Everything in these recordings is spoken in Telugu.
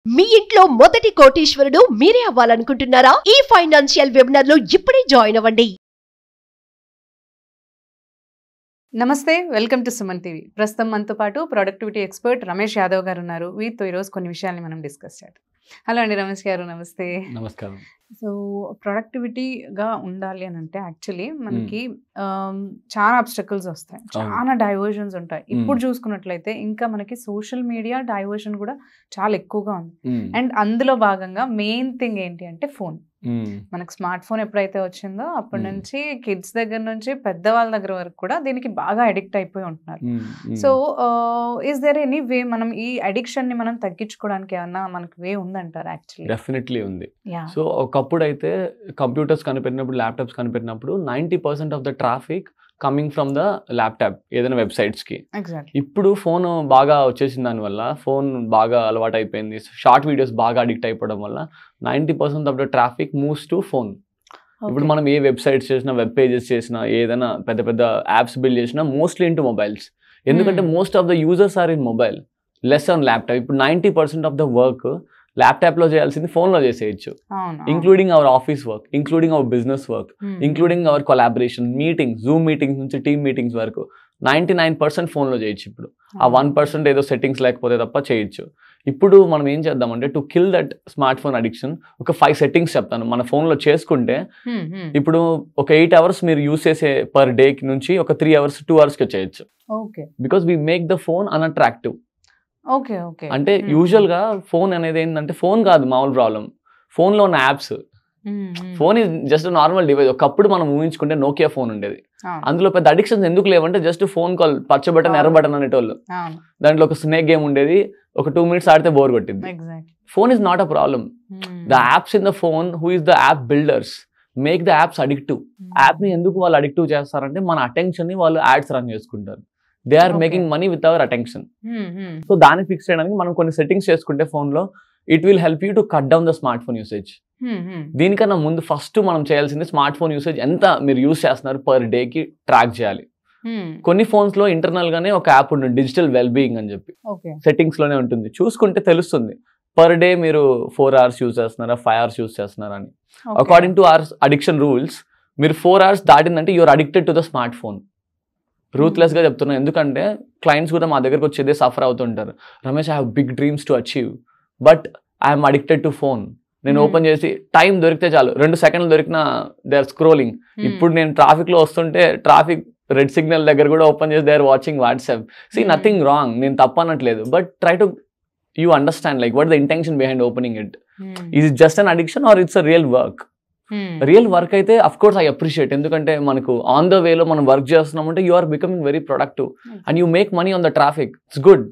మీ ఇంట్లో మొదటి కోటీశ్వరుడు మీరే అవ్వాలనుకుంటున్నారా? ఈ ఫైనాన్షియల్ వెబినార్ లో ఇప్పుడే జాయిన్ అవ్వండి. నమస్తే, వెల్కమ్ టు సుమన్ టీవీ. ప్రస్తుతం మనతో పాటు ప్రొడక్టివిటీ ఎక్స్పర్ట్ రమేష్ యాదవ్ గారు ఉన్నారు. వీరితో ఈరోజు కొన్ని విషయాల్ని మనం డిస్కస్ చేద్దాం. హలో అండి రమేష్ గారు, నమస్తే. నమస్కారం. సో ప్రొడక్టివిటీగా ఉండాలి అని అంటే యాక్చువల్లీ మనకి చాలా అబ్స్టకల్స్ వస్తాయి, చాలా డైవర్షన్స్ ఉంటాయి. ఇప్పుడు చూసుకున్నట్లయితే ఇంకా మనకి సోషల్ మీడియా డైవర్షన్ కూడా చాలా ఎక్కువగా ఉంది. అండ్ అందులో భాగంగా మెయిన్ థింగ్ ఏంటి అంటే ఫోన్. మనకు స్మార్ట్ ఫోన్ ఎప్పుడైతే వచ్చిందో అప్పటి నుంచి కిడ్స్ దగ్గర నుంచి పెద్దవాళ్ళ దగ్గర వరకు కూడా దీనికి బాగా అడిక్ట్ అయిపోయి ఉంటున్నారు. So is there any way మనం ఈ అడిక్షన్ ని మనం తగ్గించుకోవడానికి ఏమన్నా మనకి వే ఉందంటారు? యాక్చువల్లీ డెఫినెట్లీ ఉంది. సో ఒకప్పుడు అయితే కంప్యూటర్స్ కనిపెట్టినప్పుడు, ల్యాప్టాప్స్ కనిపెట్టినప్పుడు 90% of the traffic coming from the laptop, ఏదైనా వెబ్సైట్స్కి. ఇప్పుడు ఫోన్ బాగా వచ్చేసిన దానివల్ల, ఫోన్ బాగా అలవాటు అయిపోయింది, షార్ట్ వీడియోస్ బాగా అడిక్ట్ అయిపోవడం వల్ల 90% of the traffic moves to phone. ఇప్పుడు మనం ఏ వెబ్సైట్స్ చేసినా, వెబ్ పేజెస్ చేసినా, ఏదైనా పెద్ద పెద్ద యాప్స్ బిల్డ్ చేసినా మోస్ట్లీ ఇంటూ మొబైల్స్. ఎందుకంటే most of the users are in mobile, less on laptop. ఇప్పుడు 90% ఆఫ్ ద వర్క్ ల్యాప్టాప్లో చేయాల్సింది ఫోన్లో చేసేయచ్చు, including our office work, including our business work, including our collaboration, meetings, zoom meetings నుంచి టీమ్ మీటింగ్స్ వరకు 99% ఫోన్లో చేయొచ్చు. ఇప్పుడు ఆ 1% ఏదో సెట్టింగ్స్ లేకపోతే తప్ప చేయొచ్చు. ఇప్పుడు మనం ఏం చేద్దామంటే to kill that smart phone addiction ఒక 5 సెట్టింగ్స్ చెప్తాను. మన ఫోన్లో చేసుకుంటే ఇప్పుడు ఒక 8 అవర్స్ మీరు యూస్ చేసే పర్ డే నుంచి ఒక 3 అవర్స్ 2 అవర్స్కి చేయొచ్చు. Because we make the phone unattractive. అంటే యూజువల్ గా ఫోన్ అనేది ఏంటంటే, ఫోన్ కాదు మామూలు ప్రాబ్లం, ఫోన్ లో ఉన్న apps. Phone is just normal device. ఒకప్పుడు మనం ఊహించుకుంటే నోకియా ఫోన్ ఉండేది, అందులో పెద్ద అడిక్షన్స్ ఎందుకు లేవంటే జస్ట్ ఫోన్ కాల్, పచ్చ బటన్ ఎర్ర బటన్ అనేటోళ్ళు. దాంట్లో ఒక స్నేక్ గేమ్ ఉండేది, ఒక 2 minutes ఆడితే బోర్ కొట్టింది. Phone is not a problem. The apps in the phone, who is the app builders, make the apps addictive. App ని ఎందుకు వాళ్ళు అడిక్టివ్ చేస్తారంటే మన అటెన్షన్ ని వాళ్ళు యాడ్స్ రన్ చేసుకుంటారు. They are making money with our attention. So దాన్ని ఫిక్స్ చేయడానికి మనం కొన్ని సెట్టింగ్స్ చేసుకుంటే ఫోన్లో, it will help you to cut down the smart phone usage. దీనికన్నా ముందు ఫస్ట్ మనం చేయాల్సింది స్మార్ట్ ఫోన్ యూసేజ్ ఎంత మీరు యూస్ చేస్తున్నారు పర్ డేకి ట్రాక్ చేయాలి. కొన్ని ఫోన్స్ లో ఇంటర్నల్ గానే ఒక యాప్ ఉంటుంది, డిజిటల్ వెల్ బీయింగ్ అని చెప్పి, సెట్టింగ్స్ లోనే ఉంటుంది. చూసుకుంటే తెలుస్తుంది పర్ డే మీరు 4 hours యూస్ చేస్తున్నారా, 5 hours యూస్ చేస్తున్నారా అని. According to our addiction rules, మీరు 4 hours దాటిందంటే you're addicted to the smart phone. Ruthless గా చెప్తున్నా, ఎందుకంటే క్లయింట్స్ కూడా మా దగ్గరకు వచ్చేదే సఫర్ అవుతుంటారు. Ramesh, I have big dreams to achieve but I'm addicted to phone. నేను ఓపెన్ చేసి టైం దొరికితే చాలు, 2 seconds దొరికినా దే ఆర్ స్క్రోలింగ్. ఇప్పుడు నేను ట్రాఫిక్ లో వస్తుంటే ట్రాఫిక్ రెడ్ సిగ్నల్ దగ్గర కూడా ఓపెన్ చేసి they are watching WhatsApp. See, nothing wrong, నేను తప్పనట్లేదు, but try to you understand like what the intention behind opening it. Is it just an addiction or it's a real work? Real work అయితే అఫ్ కోర్స్ ఐ అప్రిషియేట్, ఎందుకంటే మనకు ఆన్ ద వేలో మనం వర్క్ చేస్తున్నామంటే you are becoming very productive and you make money on the traffic. It's good.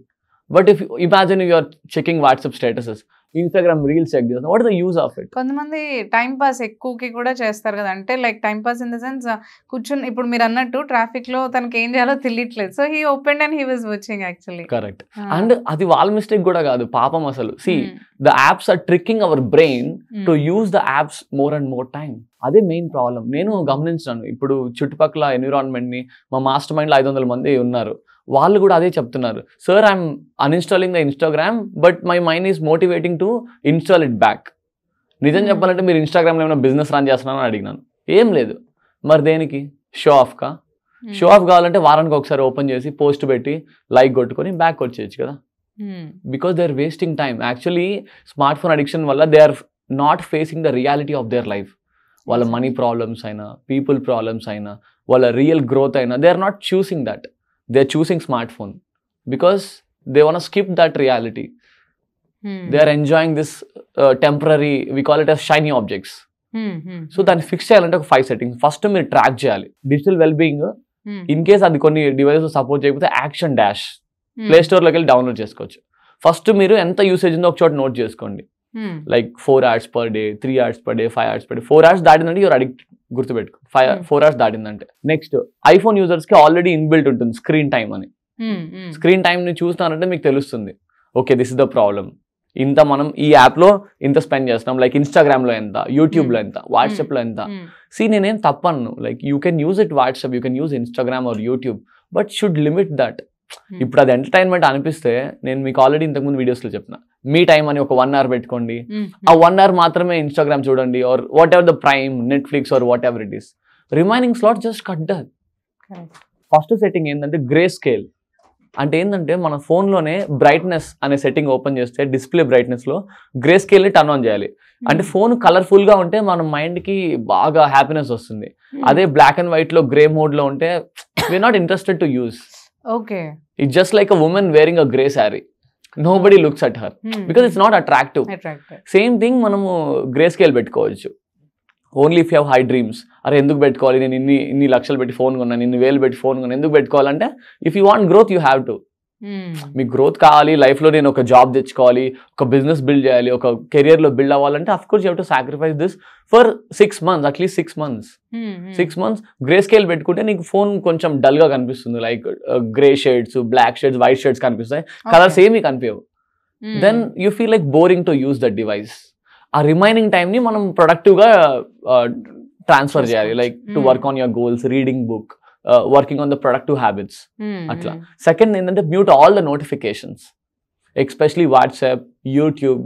But if imagine you are checking WhatsApp statuses, Instagram reels check చేస్తాం, what is the use of it? కొంతమంది టైం పాస్ ఎక్కువకి కూడా చేస్తారు కదా, అంటే like time pass in the sense కూర్చొని, ఇప్పుడు మీరు అన్నట్టు ట్రాఫిక్ లో తనకి ఏం చేయాలో తెలియట్లేదు, so he open and he was watching actually. Correct. And అది వాళ్ళ మిస్టేక్ కూడా కాదు పాపం అసలు. See, the apps are tricking our brain to use the apps more and more time. అదే మెయిన్ ప్రాబ్లం. నేను గమనించాను, ఇప్పుడు చుట్టుపక్కల ఎన్విరాన్మెంట్ ని, మా మాస్టర్ మైండ్ లో 500 మంది ఉన్నారు, వాళ్ళు కూడా అదే చెప్తున్నారు. Sir, I'm uninstalling the Instagram but my mind is motivating to install it back. నిజం చెప్పాలంటే మీరు ఇన్స్టాగ్రామ్లో ఏమైనా బిజినెస్ రన్ చేస్తున్నారని అడిగినాను. ఏం లేదు. మరి దేనికి? షో ఆఫ్కా? షో ఆఫ్ కావాలంటే వారానికి ఒకసారి ఓపెన్ చేసి పోస్ట్ పెట్టి లైక్ కొట్టుకొని బ్యాక్ వచ్చేయచ్చు కదా. Because they are wasting time. Actually smart phone addiction వల్ల they are not facing the reality of their life. వాళ్ళ మనీ ప్రాబ్లమ్స్ అయినా, పీపుల్ ప్రాబ్లమ్స్ అయినా, వాళ్ళ రియల్ గ్రోత్ అయినా, they are not choosing that. They are choosing smartphone because they want to skip that reality. They are enjoying this temporary, we call it as shiny objects. So దాన్ని ఫిక్స్ చేయాలంటే ఒక 5 settings. ఫస్ట్ మీరు ట్రాక్ చేయాలి digital well being. In case అది కొన్ని డివైసెస్ సపోర్ట్ చేయకపోతే యాక్షన్ డాష్ ప్లే స్టోర్లోకి వెళ్ళి డౌన్లోడ్ చేసుకోవచ్చు. ఫస్ట్ మీరు ఎంత యూసేజ్ ఉందో ఒక చోట నోట్ చేసుకోండి. Like 4 hours per day, 3 hours per day, 5 hours per day. 4 hours దాటిందంటే యూఆర్ అడిక్ట్, గుర్తుపెట్టుకో. 4 hours దాటిందంటే. నెక్స్ట్, ఐఫోన్ యూజర్స్ కి ఆల్రెడీ ఇన్బిల్ట్ ఉంటుంది స్క్రీన్ టైమ్ అని. స్క్రీన్ టైం ని చూస్తున్నారంటే మీకు తెలుస్తుంది, okay this is the problem. ఇంత మనం ఈ యాప్ లో ఇంత స్పెండ్ చేస్తున్నాం, లైక్ ఇన్స్టాగ్రామ్ లో ఎంత, యూట్యూబ్ లో ఎంత, వాట్సాప్ లో ఎంత. సి, నేనేం తప్పను, like you can use it WhatsApp, you can use Instagram or YouTube, but should limit that. ఇప్పుడు అది ఎంటర్టైన్మెంట్ అనిపిస్తే నేను మీకు ఆల్రెడీ ఇంతకుముందు వీడియోస్లో చెప్పిన మీ టైం అని ఒక 1 hour పెట్టుకోండి. ఆ 1 hour మాత్రమే ఇన్స్టాగ్రామ్ చూడండి or whatever the prime Netflix or whatever it is. Remaining slot just cut that. First setting ఏంటంటే గ్రే స్కేల్. అంటే ఏంటంటే మన ఫోన్లోనే బ్రైట్నెస్ అనే సెట్టింగ్ ఓపెన్ చేస్తే డిస్ప్లే బ్రైట్నెస్లో గ్రే స్కేల్ని టర్న్ ఆన్ చేయాలి. అంటే ఫోన్ కలర్ఫుల్గా ఉంటే మన మైండ్కి బాగా హ్యాపీనెస్ వస్తుంది. అదే బ్లాక్ అండ్ వైట్లో గ్రే మోడ్లో ఉంటే we're not interested to use. Okay, it's just like a women wearing a grey sari. Nobody looks at her because it's not attractive. Same thing మనము గ్రే స్కేల్ పెట్టుకోవచ్చు. Only if you have high dreams. అరే ఎందుకు పెట్టుకోవాలి, నేను ఇన్ని లక్షలు పెట్టి ఫోన్ కొన్నాను, ఇన్ని వేలు పెట్టి ఫోన్ కొన్నాను, ఎందుకు పెట్టుకోవాలంటే if you want growth you have to. మీకు గ్రోత్ కావాలి, లైఫ్లో నేను ఒక జాబ్ తెచ్చుకోవాలి, ఒక బిజినెస్ బిల్డ్ చేయాలి, ఒక కెరియర్లో బిల్డ్ అవ్వాలంటే of course you have to sacrifice this for 6 months, at least 6 months. 6 months grey scale పెట్టుకుంటే నీకు ఫోన్ కొంచెం డల్గా కనిపిస్తుంది. Like grey shades, black shades, white shades కనిపిస్తాయి, కలర్స్ ఏమీ కనిపించవు. Then you feel like boring to use that device. ఆ రిమైనింగ్ టైంని మనం ప్రొడక్టివ్గా ట్రాన్స్ఫర్ చేయాలి. Like to work on your goals, reading book, working on the productive habits అట్లా. సెకండ్ ఏంటంటే mute all the notifications, especially WhatsApp, YouTube,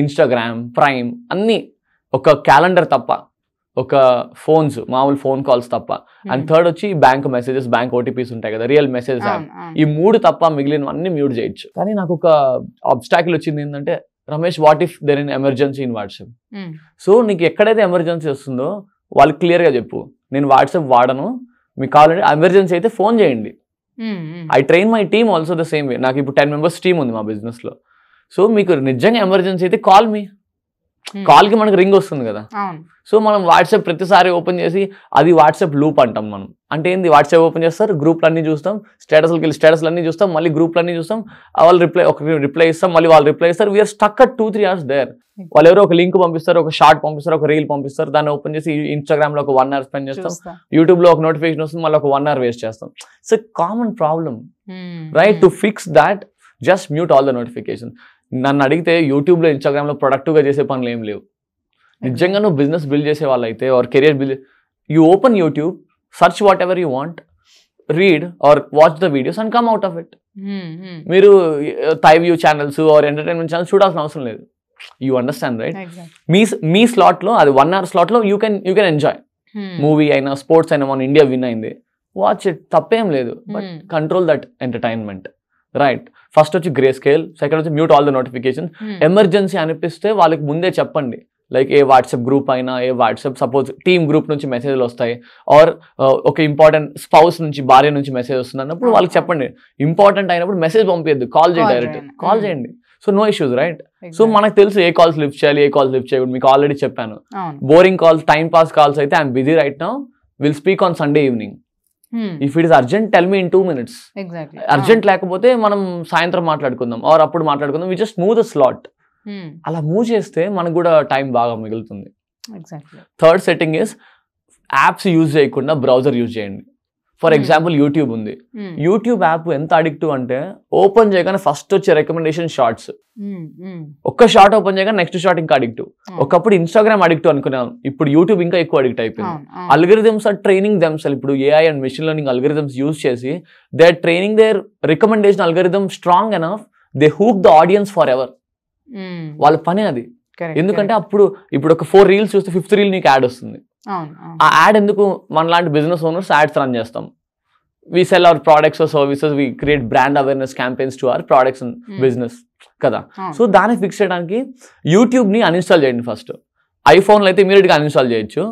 Instagram, prime అన్నీ. ఒక క్యాలెండర్ తప్ప, ఒక ఫోన్స్, మామూలు ఫోన్ కాల్స్ తప్ప. అండ్ థర్డ్ వచ్చి బ్యాంక్ మెసేజెస్, బ్యాంక్ ఓటీపీస్ ఉంటాయి కదా, రియల్ మెసేజ్ యాప్. ఈ 3 తప్ప మిగిలినవన్నీ మ్యూట్ చేయొచ్చు. కానీ నాకు ఒక ఆబ్స్టాకిల్ వచ్చింది ఏంటంటే, Ramesh what if there in emergency in WhatsApp. So నీకు ఎక్కడైతే ఎమర్జెన్సీ వస్తుందో వాళ్ళకి క్లియర్గా చెప్పు, నేను వాట్సాప్ వాడను, మీకు కావాలంటే ఎమర్జెన్సీ అయితే ఫోన్ చేయండి. I train my team also the same way. నాకు ఇప్పుడు 10 members టీమ్ ఉంది మా బిజినెస్లో. సో మీకు నిజంగా ఎమర్జెన్సీ అయితే కాల్ మీ. కాల్కి మనకు రింగ్ వస్తుంది కదా. సో మనం వాట్సాప్ ప్రతిసారి ఓపెన్ చేసి అది వాట్సాప్ లూప్ అంటాం మనం. అంటే ఏంది, వాట్సాప్ ఓపెన్ చేస్తారు, గ్రూప్లన్నీ చూస్తాం, స్టేటస్కి వెళ్ళి స్టేటస్లన్నీ చూస్తాం, మళ్ళీ గ్రూప్లన్నీ చూస్తాం, వాళ్ళు రిప్లై ఇస్తాం, మళ్ళీ వాళ్ళు రిప్లై ఇస్తారు. We're stuck at 2-3 hours there. వాళ్ళు ఎవరో ఒక లింక్ పంపిస్తారు, ఒక షార్ట్ పంపిస్తారు, ఒక రీల్ పంపిస్తారు, దాన్ని ఓపెన్ చేసి ఇన్స్టాగ్రామ్లో ఒక 1 hour స్పెండ్ చేస్తాం, యూట్యూబ్లో ఒక నోటిఫికేషన్ వస్తుంది, మళ్ళీ ఒక 1 hour వేస్ట్ చేస్తాం. It's a common problem, right? To fix that just mute all the notification. నన్ను అడిగితే యూట్యూబ్లో, ఇన్స్టాగ్రామ్లో ప్రొడక్టివ్గా చేసే పనులు ఏం లేవు. నిజంగా నువ్వు బిజినెస్ బిల్డ్ చేసే వాళ్ళైతే or career build, you open YouTube, search whatever you want, read or watch the videos and come out of it. మీరు థై view channels or entertainment channels చూడాల్సిన అవసరం లేదు. You understand, right? మీ స్లాట్లో, అది 1 hour స్లాట్లో యూ కెన్ ఎంజాయ్. మూవీ అయినా, స్పోర్ట్స్ అయినా, మన ఇండియా విన్ అయింది, వాచ్ ఇట్, తప్పేం లేదు. But control that entertainment, right? First వచ్చి గ్రే స్కేల్, సెకండ్ వచ్చి mute all the notification. Emergency అనిపిస్తే వాళ్ళకి ముందే చెప్పండి. లైక్ ఏ వాట్సాప్ గ్రూప్ అయినా, ఏ వాట్సాప్ సపోజ్ టీమ్ గ్రూప్ నుంచి మెసేజ్లు వస్తాయి, ఆర్ ఒక ఇంపార్టెంట్ స్పౌస్ నుంచి, భార్య నుంచి మెసేజ్ వస్తుంది అన్నప్పుడు వాళ్ళకి చెప్పండి. ఇంపార్టెంట్ అయినప్పుడు మెసేజ్ పంపించద్దు, కాల్ చేయండి, డైరెక్ట్ కాల్ చేయండి. So no issues, right? So మనకు తెలుసు ఏ కాల్స్ లిఫ్ట్ చేయాలి, ఏ కాల్స్ లిఫ్ట్ చేయకూడదు. మీకు ఆల్రెడీ చెప్పాను. Boring calls, time pass calls అయితే I'm busy right now, will speak on Sunday evening. If it is urgent tell me in 2 minutes. Urgent లేకపోతే మనం సాయంత్రం మాట్లాడుకుందాం, ఆర్ అప్పుడు మాట్లాడుకుందాం. We just move the slot. అలా మూవ్ చేస్తే మనకు కూడా టైం బాగా మిగులుతుంది. Third setting is apps use చేయకుండా బ్రౌజర్ యూజ్ చేయండి. ఫర్ ఎగ్జాంపుల్ యూట్యూబ్ ఉంది. యూట్యూబ్ యాప్ ఎంత అడిక్టివ్ అంటే, ఓపెన్ చేయగానే ఫస్ట్ వచ్చే రికమెండేషన్ షార్ట్స్. ఒక్క షార్ట్ ఓపెన్ చేయగానే నెక్స్ట్ షార్ట్ ఇంకా అడిక్టివ్. ఒకప్పుడు ఇన్స్టాగ్రామ్ అడిక్టివ్ అనుకున్నాను, ఇప్పుడు యూట్యూబ్ ఇంకా ఎక్కువ అడిక్ట్ అయిపోయింది. Algorithms are training themselves. ఇప్పుడు AI and machine learning algorithms use చేసి they are training their recommendation algorithm strong enough, they hook the audience forever. వాళ్ళ పని అది. ఎందుకంటే ఇప్పుడు ఒక 4 reels చూస్తే 5th reel నీకు యాడ్ వస్తుంది. ఆ యాడ్ ఎందుకు? మనలాంటి బిజినెస్ ఓనర్స్ యాడ్స్ రన్ చేస్తాం. We sell our products or services, we create brand awareness campaigns to our products and business కదా. సో దాన్ని ఫిక్స్ చేయడానికి యూట్యూబ్ని అన్ఇన్స్టాల్ చేయండి ఫస్ట్. ఐఫోన్లో అయితే ఇమీడియట్గా అన్ఇన్స్టాల్ చేయొచ్చు.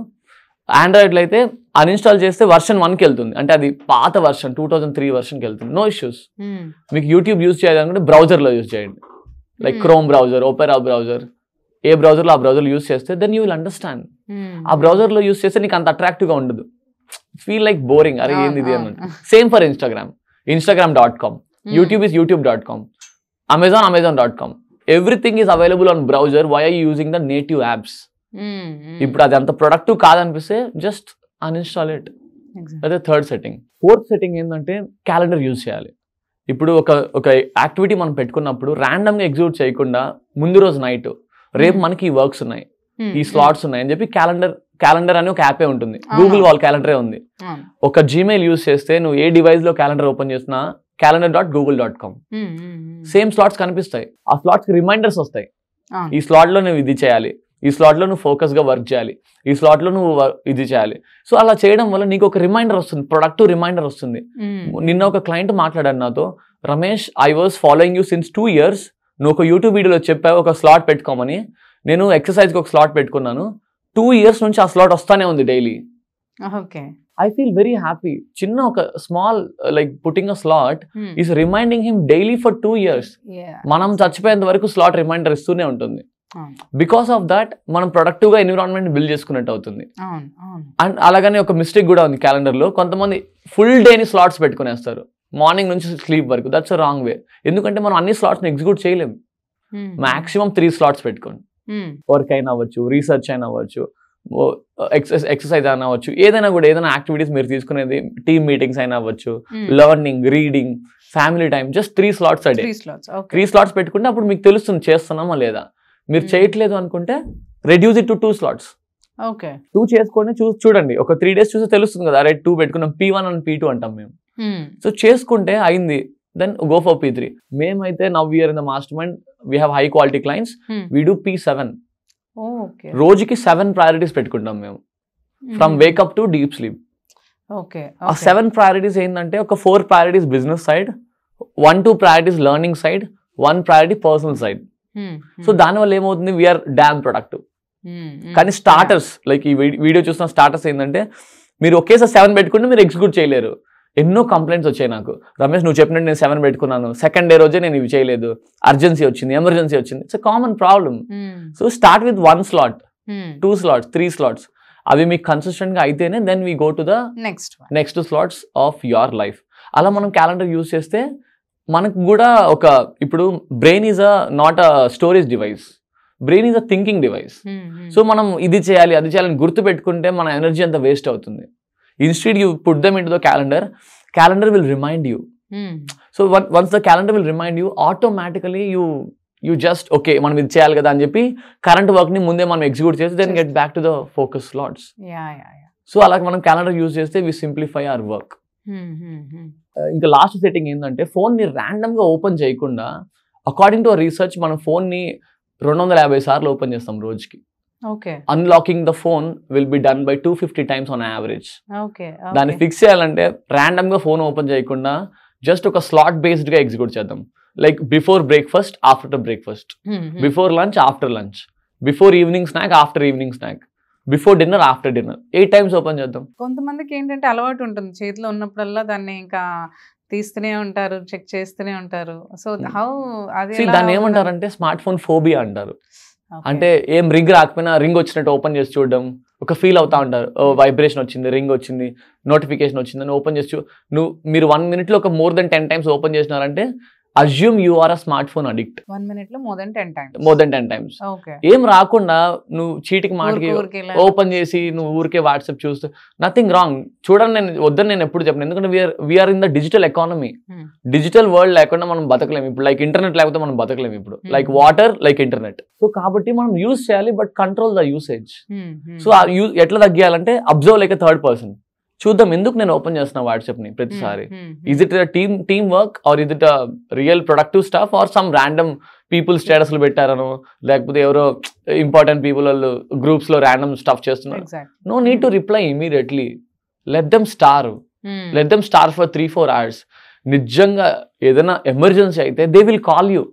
ఆండ్రాయిడ్లో అయితే అన్ఇన్స్టాల్ చేస్తే version 1కి వెళ్తుంది, అంటే అది పాత వర్షన్ 2003 versionకి వెళ్తుంది. No issues. మీకు యూట్యూబ్ యూజ్ చేయాలనుకుంటే బ్రౌజర్లో యూజ్ చేయండి, like Chrome browser, Opera browser, ఏ బ్రౌజర్లో ఆ బ్రౌజర్ యూజ్ చేస్తే దెన్ యూ విల్ అండర్స్టాండ్. ఆ బ్రౌజర్లో యూజ్ చేస్తే నీకు అంత అట్రాక్టివ్గా ఉండదు, ఫీల్ లైక్ బోరింగ్, అరే ఏంది ఇది అన్నట్టు. Same for Instagram.com, YouTube is youtube.com, Amazon.com. Everything is available on browser. Why are you using the native apps? ఇప్పుడు అది అంత ప్రొడక్టివ్ కాదనిపిస్తే జస్ట్ అన్ఇన్స్టాల్ ఇట్. అదే థర్డ్ సెట్టింగ్. ఫోర్త్ సెట్టింగ్ ఏంటంటే క్యాలెండర్ యూజ్ చేయాలి. ఇప్పుడు ఒక యాక్టివిటీ మనం పెట్టుకున్నప్పుడు ర్యాండమ్గా ఎగ్జిక్యూట్ చేయకుండా ముందు రోజు నైట్, రేపు మనకి ఈ వర్క్స్ ఉన్నాయి, ఈ స్లాట్స్ ఉన్నాయి అని చెప్పి క్యాలెండర్ అని ఒక యాపే ఉంటుంది. గూగుల్ వాళ్ళ క్యాలెండరే ఉంది. ఒక జీమెయిల్ యూజ్ చేస్తే నువ్వు ఏ డివైస్లో క్యాలెండర్ ఓపెన్ చేసినా calendar.google.com. సేమ్ స్లాట్స్ కనిపిస్తాయి. ఆ స్లాట్స్కి రిమైండర్స్ వస్తాయి. ఈ స్లాట్లో నువ్వు ఇది చేయాలి, ఈ స్లాట్లో నువ్వు ఫోకస్గా వర్క్ చేయాలి, ఈ స్లాట్లో నువ్వు ఇది చేయాలి. సో అలా చేయడం వల్ల నీకు ఒక రిమైండర్ వస్తుంది, ప్రొడక్టివ్ రిమైండర్ వస్తుంది. నిన్న ఒక క్లయింట్ మాట్లాడారు నాతో, Ramesh I was following you since 2 years. నువ్వు ఒక యూట్యూబ్ వీడియోలో చెప్పావు ఒక స్లాట్ పెట్టుకోమని, నేను ఎక్సర్సైజ్కి ఒక స్లాట్ పెట్టుకున్నాను. 2 years నుంచి ఆ స్లాట్ వస్తానే ఉంది daily. I feel very happy. చిన్న ఒక small like putting a slot is reminding him daily for 2 years. మనం చచ్చిపోయేంత వరకు స్లాట్ రిమైండర్ ఇస్తూనే ఉంటుంది. బికాస్ ఆఫ్ దాట్ మనం ప్రొడక్టివ్గా ఎన్విరాన్మెంట్ బిల్డ్ చేసుకున్నట్టు అవుతుంది. అండ్ అలాగనే ఒక మిస్టేక్ కూడా ఉంది క్యాలెండర్లో. కొంతమంది ఫుల్ డేని స్లాట్స్ పెట్టుకునేస్తారు, మార్నింగ్ నుంచి స్లీప్ వరకు. That's a wrong way. ఎందుకంటే మనం అన్ని స్లాట్స్ని ఎగ్జిక్యూట్ చేయలేము. మాక్సిమం 3 slots పెట్టుకోండి. వర్క్ అయినా అవ్వచ్చు, రీసెర్చ్ అయినా అవ్వచ్చు, ఎక్సర్సైజ్ అయినా అవ్వచ్చు, ఏదైనా కూడా ఏదైనా యాక్టివిటీస్ మీరు తీసుకునేది, టీమ్ మీటింగ్స్ అయినా అవ్వచ్చు, learning, reading, family time, just 3 slots a day. 3 slots పెట్టుకుంటే అప్పుడు మీకు తెలుస్తుంది చేస్తున్నామా లేదా. మీరు చేయట్లేదు అనుకుంటే రెడ్యూస్ ఇట్ టు 2 slots. 2 చేసుకోండి, చూడండి. ఒక 3 days చూసి తెలుస్తుంది కదా, అరే 2 పెట్టుకున్నాం, P1 and P2 అంటాం మేము. సో చేసుకుంటే అయింది, దెన్ గో ఫర్ P3. మేమైతే now we're in the master mind, we have high quality clients, we do P7. రోజుకి 7 priorities పెట్టుకుంటాం మేము, from wake up to deep sleep. ఆ 7 priorities ఏంటంటే, ఒక 4 priorities business side, 1-2 priorities learning side, 1 priority personal side. So దానివల్ల ఏమవుతుంది, వీఆర్ డామ్ ప్రొడక్టివ్. కానీ స్టార్టర్స్ లైక్ ఈ వీడియో చూసిన స్టార్టర్స్ ఏంటంటే, మీరు ఒకేసారి 7 పెట్టుకుంటే మీరు ఎగ్జిక్యూట్ చేయలేరు. ఎన్నో కంప్లైంట్స్ వచ్చాయి నాకు, రమేష్ నువ్వు చెప్పినట్టు నేను 7 పెట్టుకున్నాను, సెకండ్ డే రోజే నేను ఇవి చేయలేదు, అర్జెన్సీ వచ్చింది, ఎమర్జెన్సీ వచ్చింది. It's a common problem. So start with 1 slot, 2 slots, 3 slots. అవి మీకు కన్సిస్టెంట్ గా అయితేనే then we go to the next slots of your life. అలా మనం క్యాలెండర్ యూజ్ చేస్తే మనకు కూడా ఒక, ఇప్పుడు brain is not a storage device, brain is a thinking device. So మనం ఇది చేయాలి అది చేయాలని గుర్తు పెట్టుకుంటే మన ఎనర్జీ అంతా వేస్ట్ అవుతుంది. Instead you put them into the calendar will remind you. So once the calendar will remind you, automatically you just okay మనం ఇది చేయాలి కదా అని చెప్పి కరెంట్ వర్క్ ని ముందే మనం ఎగ్జిక్యూట్ చేసి then get back to the focus slots. So అలా మనం క్యాలెండర్ యూజ్ చేస్తే వి సింప్లిఫై అవర్ వర్క్. ఇంకా లాస్ట్ సెట్టింగ్ ఏంటంటే, ఫోన్ ని ర్యాండమ్ గా ఓపెన్ చేయకుండా, అకార్డింగ్ టు రీసెర్చ్ మనం ఫోన్ ని 250 సార్లు ఓపెన్ చేస్తాం రోజుకి. Unlocking the phone will be done by 250 times on average. దాన్ని ఫిక్స్ చేయాలంటే ర్యాండమ్ గా ఫోన్ ఓపెన్ చేయకుండా జస్ట్ ఒక స్లాట్ బేస్డ్ గా ఎగ్జిక్యూట్ చేద్దాం. Like before breakfast, after breakfast, before lunch, after lunch, before evening snack, after evening snack, before dinner, after dinner. 8 times open చేద్దాం. కొంతమందికి ఏంటంటే అలవాటు ఉంటుంది, చేతిలో ఉన్నప్పుడల్లా దాన్ని ఇంకా తీస్తూనే ఉంటారు, చెక్ చేస్తూనే ఉంటారు. సో హౌ అది దాన్ని ఏమంటారంటే స్మార్ట్ ఫోన్ ఫోబియా అంటారు. అంటే ఏం రింగ్ రాకపోయినా రింగ్ వచ్చినట్టు ఓపెన్ చేసి చూడడం, ఒక ఫీల్ అవుతా ఉంటారు, వైబ్రేషన్ వచ్చింది, రింగ్ వచ్చింది, నోటిఫికేషన్ వచ్చింది అని ఓపెన్ చేసి మీరు 1 minute లో ఒక more than 10 times ఓపెన్ చేసినారంటే assume you are a smart phone addict. 1 minute లో more than 10 times. ఏం రాకుండా నువ్వు చీటికి మాటికి ఓపెన్ చేసి నువ్వు ఊరికే వాట్సాప్ చూస్తూ, నథింగ్ రాంగ్. చూడండి, నేను వద్దని నేను ఎప్పుడు చెప్పను, ఎందుకంటే we're in the digital economy. Digital world లేకుండా మనం బతకలేము ఇప్పుడు. లైక్ ఇంటర్నెట్ లేకపోతే మనం బతకలేము ఇప్పుడు. Like water, like internet. So కాబట్టి మనం యూజ్ చేయాలి, but control the usage. So ఎట్లా తగ్గియాలంటే, observe like a third person. చూద్దాం ఎందుకు నేను ఓపెన్ చేస్తున్నా వాట్సాప్ ని ప్రతిసారి. Is it team work or is it real productive staff or some random people స్టేటస్లు పెట్టారనో, లేకపోతే ఎవరో ఇంపార్టెంట్ పీపుల్ వాళ్ళు గ్రూప్స్ లో ర్యాండమ్ స్టఫ్ చేస్తున్నారు. No need to reply immediately. Let them star for 3-4 hours. నిజంగా ఏదైనా ఎమర్జెన్సీ అయితే దే విల్ కాల్ యూ.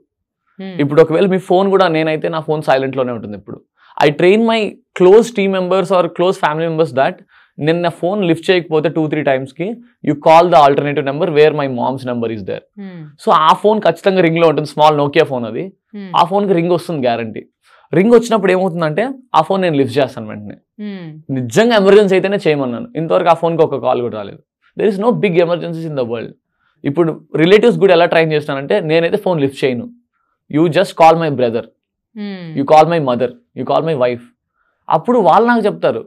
ఇప్పుడు ఒకవేళ మీ ఫోన్ కూడా, నేనైతే నా ఫోన్ సైలెంట్ లోనే ఉంటుంది ఇప్పుడు. I train my close team members or close family members that నిన్న ఫోన్ లిఫ్ట్ చేయకపోతే 2-3 times కి you call the alternative number where my mom's number is there. So ఆ ఫోన్ ఖచ్చితంగా రింగ్ లో ఉంటుంది, స్మాల్ నోకియా ఫోన్ అది. ఆ ఫోన్ కి రింగ్ వస్తుంది గ్యారంటీ. రింగ్ వచ్చినప్పుడు ఏమవుతుందంటే ఆ ఫోన్ నేను లిఫ్ట్ చేస్తాను వెంటనే. నిజంగా ఎమర్జెన్సీ అయితేనే చేయమన్నాను. ఇంతవరకు ఆ ఫోన్కి ఒక కాల్ కూడా రాలేదు. There is no big emergencies in the world. ఇప్పుడు రిలేటివ్స్ కూడా ఎలా ట్రైన్ చేస్తానంటే, నేనైతే ఫోన్ లిఫ్ట్ చేయను. You just call my brother, you call my mother, you call my wife. అప్పుడు వాళ్ళు నాకు చెప్తారు,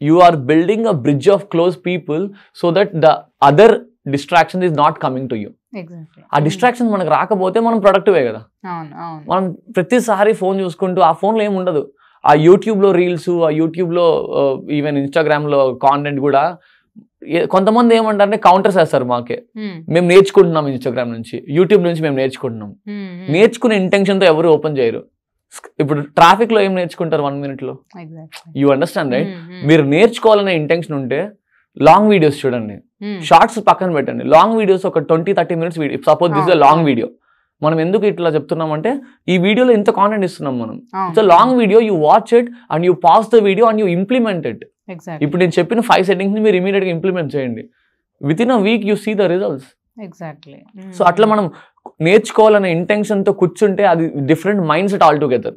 you are building a bridge of close people so that the other distraction is not coming to you. ఆ డిస్ట్రాక్షన్ మనకు రాకపోతే మనం ప్రొడక్టివే కదా. మనం ప్రతిసారి ఫోన్ చూసుకుంటూ, ఆ ఫోన్లో ఏమి ఉండదు. ఆ యూట్యూబ్లో రీల్స్, ఆ యూట్యూబ్లో ఈవెన్ ఇన్స్టాగ్రామ్లో కాంటెంట్ కూడా కొంతమంది ఏమంటారంటే కౌంటర్స్ వేస్తారు మాకే, మేము నేర్చుకుంటున్నాం ఇన్స్టాగ్రామ్ నుంచి, యూట్యూబ్ నుంచి మేము నేర్చుకుంటున్నాం. నేర్చుకునే ఇంటెన్షన్తో ఎవరు ఓపెన్ చేయరు. ఇప్పుడు ట్రాఫిక్ లో ఏం నేర్చుకుంటారు 1 minute లో? You understand right? మీరు నేర్చుకోవాలనే ఇంటెన్షన్ ఉంటే లాంగ్ వీడియోస్ చూడండి, షార్ట్స్ పక్కన పెట్టండి. లాంగ్ వీడియోస్ ఒక 20-30 minutes video, suppose this is long video. మనం ఎందుకు ఇట్లా చెప్తున్నామంటే ఈ వీడియోలో ఇంత కాంటెంట్ ఇస్తున్నాం మనం. It's long video, you watch it and you pass the video and you implement it. ఇప్పుడు నేను చెప్పిన 5 settings ని మీరు ఇమీడియట్ గా ఇంప్లిమెంట్ చేయండి. Within a week you see the results. Exactly. So అట్లా మనం నేర్చుకోవాలనే ఇంటెన్షన్ తో కూర్చుంటే అది different mind set altogether.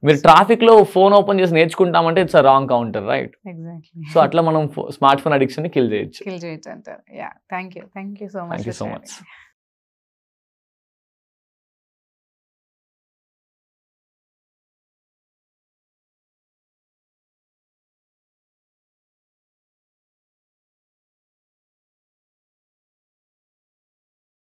మీరు ట్రాఫిక్ లో ఫోన్ ఓపెన్ చేసి నేర్చుకుంటామంటే it's a wrong counter, right? So అట్లా మనం స్మార్ట్ ఫోన్ అడిక్షన్ ని కిల్ చేయొచ్చు అంటారు. Thank you so much.